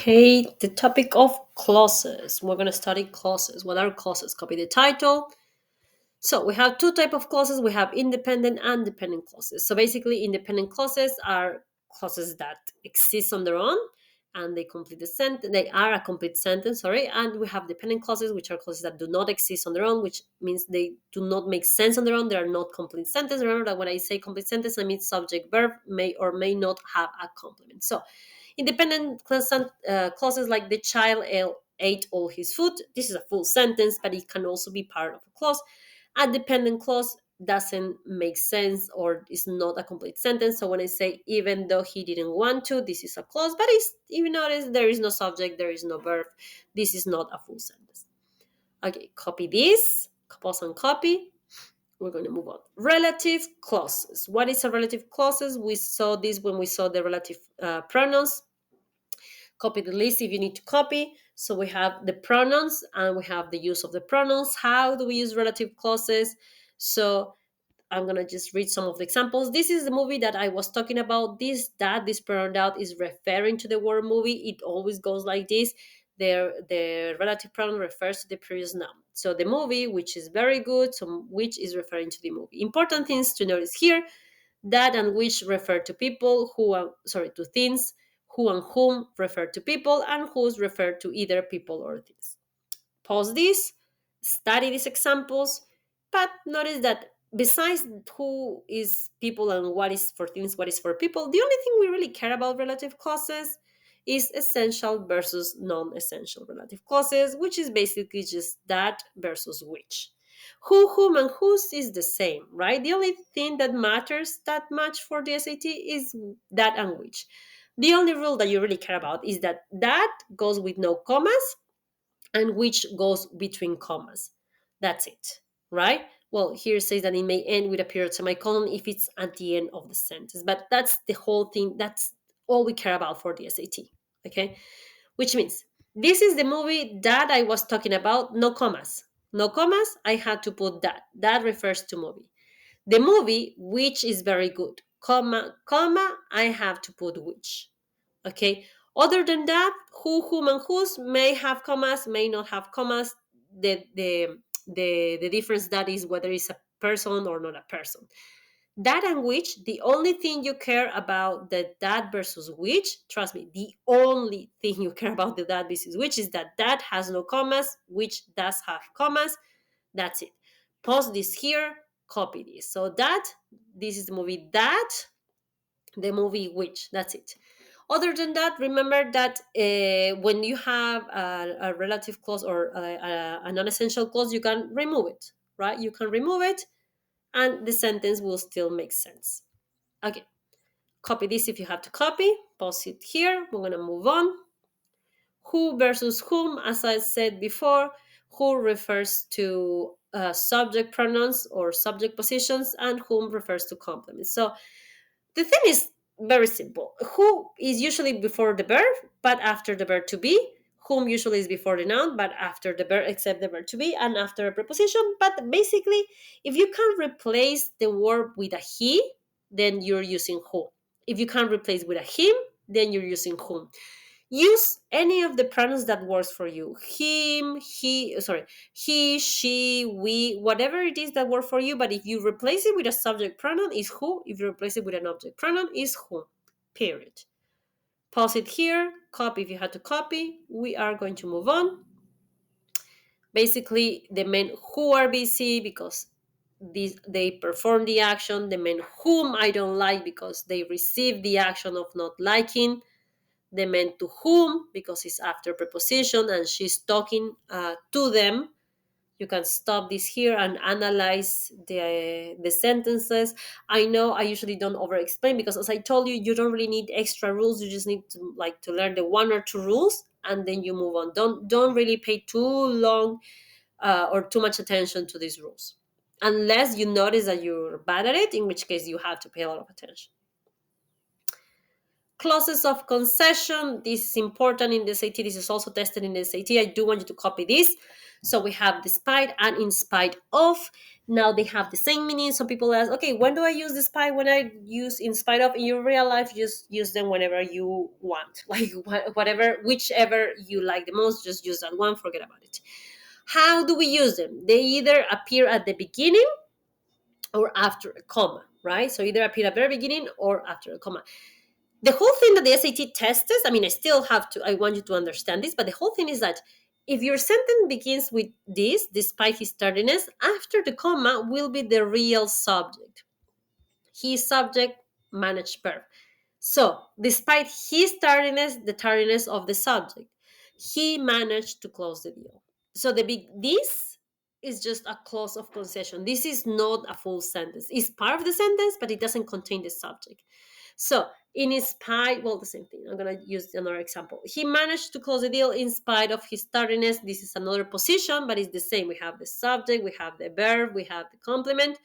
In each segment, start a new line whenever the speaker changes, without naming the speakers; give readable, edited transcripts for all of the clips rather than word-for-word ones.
Okay, the topic of clauses. We're going to study clauses. What are clauses? Copy the title. So we have two type of clauses. We have independent and dependent clauses. So basically, independent clauses are clauses that exist on their own and they complete the sentence. They are a complete sentence. Sorry, and we have dependent clauses, which are clauses that do not exist on their own, which means they do not make sense on their own. They are not complete sentence. Remember that when I say complete sentence, I mean subject verb may or may not have a complement. So independent clauses like the child ate all his food. This is a full sentence, but it can also be part of a clause. A dependent clause doesn't make sense or is not a complete sentence. So when I say even though he didn't want to, this is a clause, but it's, if you notice, there is no subject, there is no verb. This is not a full sentence. Okay, copy this, pause and copy. We're going to move on. Relative clauses. What is a relative clauses? We saw this when we saw the relative pronouns. Copy the list if you need to copy. So we have the pronouns and we have the use of the pronouns. How do we use relative clauses? So I'm gonna just read some of the examples. This is the movie that I was talking about. This pronoun that is referring to the word movie. It always goes like this. The relative pronoun refers to the previous noun. So the movie, which is very good, so which is referring to the movie. Important things to notice here: that and which refer to people, to things, who and whom refer to people, and whose refer to either people or things. Pause this, study these examples, but notice that besides who is people and what is for things, what is for people, the only thing we really care about relative clauses is essential versus non-essential relative clauses, which is basically just that versus which. Who, whom, and whose is the same, right? The only thing that matters that much for the SAT is that and which. The only rule that you really care about is that goes with no commas and which goes between commas. That's it, right? Well, here it says that it may end with a period semicolon if it's at the end of the sentence, but that's the whole thing. That's all we care about for the SAT, okay? Which means this is the movie that I was talking about, no commas. No commas, I had to put that. That refers to movie. The movie, which is very good, comma, I have to put which. Okay. Other than that, who, whom, and whose may have commas, may not have commas. The difference that is whether it's a person or not a person. That and which, the only thing you care about the that versus which, trust me, the only thing you care about the that versus which is that has no commas, which does have commas. That's it. Pause this here, copy this. So this is the movie that, the movie which, that's it. Other than that, remember that when you have a relative clause or a non-essential clause, you can remove it, right? You can remove it and the sentence will still make sense. Okay, copy this if you have to copy. Pause it here. We're going to move on. Who versus whom, as I said before, who refers to subject pronouns or subject positions, and whom refers to complements. So the thing is very simple. Who is usually before the verb, but after the verb to be. Whom usually is before the noun, but after the verb, except the verb to be, and after a preposition. But basically, if you can replace the word with a he, then you're using who. If you can replace with a him, then you're using whom. Use any of the pronouns that works for you. He, she, we, whatever it is that work for you. But if you replace it with a subject pronoun, is who. If you replace it with an object pronoun, is whom. Period. Pause it here. Copy if you had to copy. We are going to move on. Basically, the men who are busy because they perform the action. The men whom I don't like because they receive the action of not liking. The men to whom, because it's after preposition and she's talking to them. You can stop this here and analyze the sentences. I know I usually don't over explain because, as I told you, you don't really need extra rules. You just need to learn the one or two rules and then you move on. Don't really pay too long or too much attention to these rules unless you notice that you're bad at it, in which case you have to pay a lot of attention. Clauses of concession. This is important in the SAT. This is also tested in the SAT. I do want you to copy this. So we have despite and in spite of. Now they have the same meaning. So people ask, okay, when do I use despite? When I use in spite of? In your real life, just use them whenever you want. Like whatever, whichever you like the most, just use that one. Forget about it. How do we use them? They either appear at the beginning or after a comma, right? So either appear at the very beginning or after a comma. The whole thing that the SAT tests is, I mean, I want you to understand this, but the whole thing is that if your sentence begins with this, despite his tardiness, after the comma will be the real subject. His subject managed verb. So, despite his tardiness, the tardiness of the subject, he managed to close the deal. So this is just a clause of concession. This is not a full sentence. It's part of the sentence, but it doesn't contain the subject. So in spite, well, the same thing. I'm gonna use another example. He managed to close the deal in spite of his tardiness. This is another position, but it's the same. We have the subject, we have the verb, we have the complement,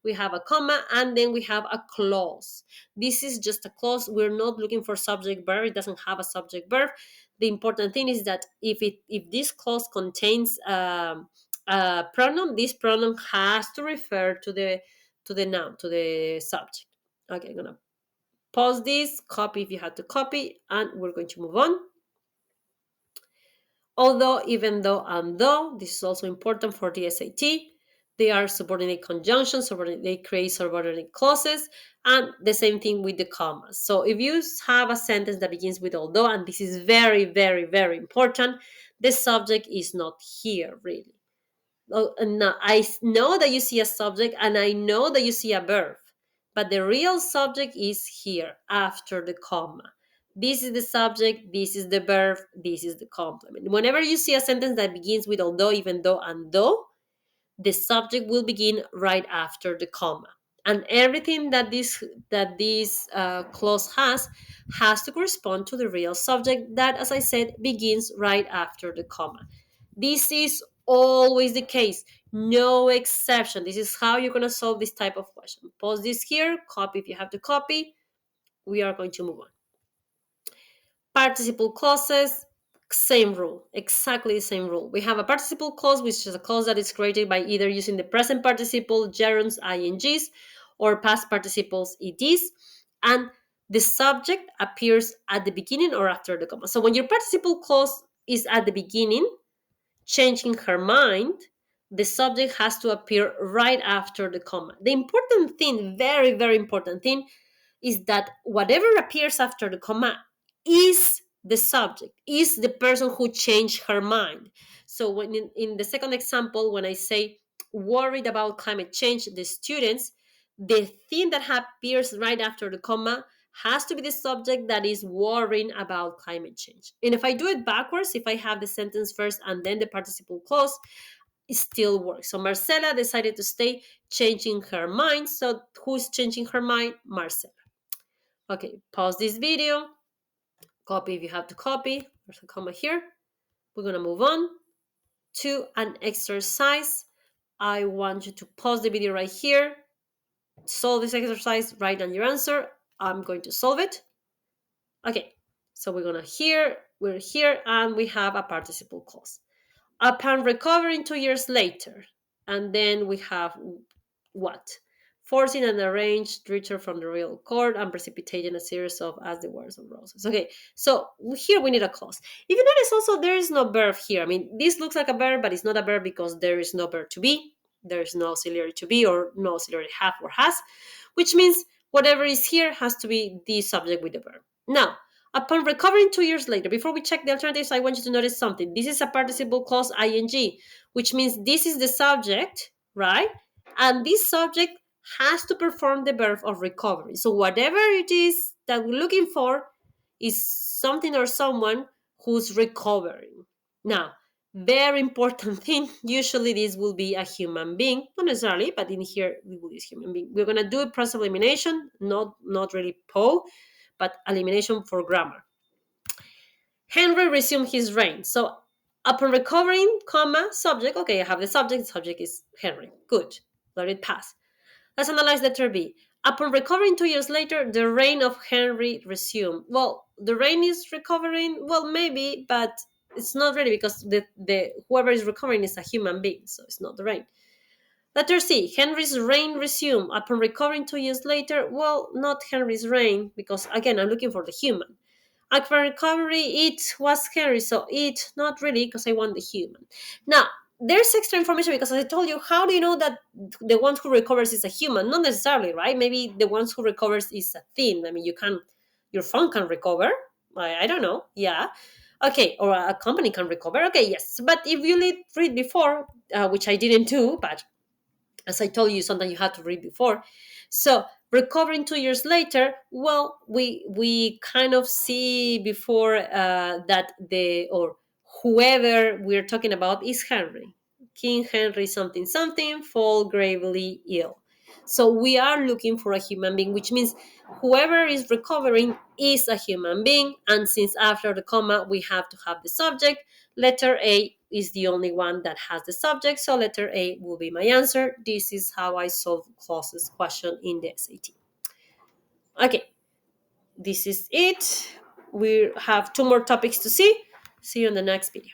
we have a comma, and then we have a clause. This is just a clause. We're not looking for subject verb. It doesn't have a subject verb. The important thing is that if this clause contains a pronoun, this pronoun has to refer to the noun, to the subject. Okay, I'm gonna pause this, copy if you had to copy, and we're going to move on. Although, even though, and though, this is also important for the SAT. They are subordinate conjunctions, they create subordinate clauses, and the same thing with the commas. So if you have a sentence that begins with although, and this is very, very, very important, the subject is not here, really. No, I know that you see a subject and I know that you see a verb, but the real subject is here after the comma. This is the subject, this is the verb, this is the complement. Whenever you see a sentence that begins with although, even though, and though, the subject will begin right after the comma. And everything that this clause has to correspond to the real subject that, as I said, begins right after the comma. This is always the case, no exception. This is how you're going to solve this type of question. Pause this here, copy if you have to copy. We are going to move on. Participle clauses, same rule, exactly the same rule. We have a participle clause, which is a clause that is created by either using the present participle, gerunds, ings, or past participles, eds, and the subject appears at the beginning or after the comma. So when your participle clause is at the beginning, changing her mind, the subject has to appear right after the comma. The important thing, very, very important thing, is that whatever appears after the comma is the subject, is the person who changed her mind. So when in the second example, when I say worried about climate change, the students, the thing that appears right after the comma has to be the subject that is worrying about climate change. And if I do it backwards, if I have the sentence first and then the participle clause, it still works. So Marcela decided to stay, changing her mind. So who's changing her mind? Marcela. Okay, pause this video, copy if you have to copy. There's a comma here. We're gonna move on to an exercise. I want you to pause the video right here, solve this exercise, write down your answer. I'm going to solve it. Okay, so we're here, and we have a participle clause. Upon recovering 2 years later, and then we have what? Forcing an arranged return from the real court and precipitating a series of as the words of roses. Okay, so here we need a clause. If you notice also, there is no verb here. I mean, this looks like a verb, but it's not a verb because there is no verb to be. There is no auxiliary to be or no auxiliary have or has, which means whatever is here has to be the subject with the verb. Now, upon recovering 2 years later, before we check the alternatives, I want you to notice something. This is a participle clause ing, which means this is the subject, right? And this subject has to perform the verb of recovery. So whatever it is that we're looking for is something or someone who's recovering. Now, very important thing, usually this will be a human being, not necessarily, but in here we will use human being. We're going to do a process of elimination, not really Poe, but elimination for grammar. Henry resumed his reign. So upon recovering, comma, subject, okay, I have the subject is Henry. Good. Let it pass. Let's analyze letter B. Upon recovering 2 years later, the reign of Henry resumed. Well, the reign is recovering. Well, maybe, but it's not really because the whoever is recovering is a human being, so it's not the reign. Letter C. Henry's reign resumed upon recovering 2 years later. Well, not Henry's reign because again I'm looking for the human. Upon recovery, it was Henry, so it not really because I want the human. Now there's extra information because as I told you, how do you know that the one who recovers is a human? Not necessarily, right? Maybe the ones who recovers is a thing. I mean, your phone can recover. I don't know. Yeah. Okay, or a company can recover. Okay, yes. But if you read before, which I didn't do, but as I told you, something you had to read before. So recovering 2 years later, well, we kind of see before that the or whoever we're talking about is Henry, King Henry something something, fall gravely ill. So we are looking for a human being, which means whoever is recovering is a human being. And since after the comma we have to have the subject, letter A is the only one that has the subject, so letter A will be my answer. This is how I solve clauses question in the SAT. Okay, this is it. We have two more topics to see. See you in the next video.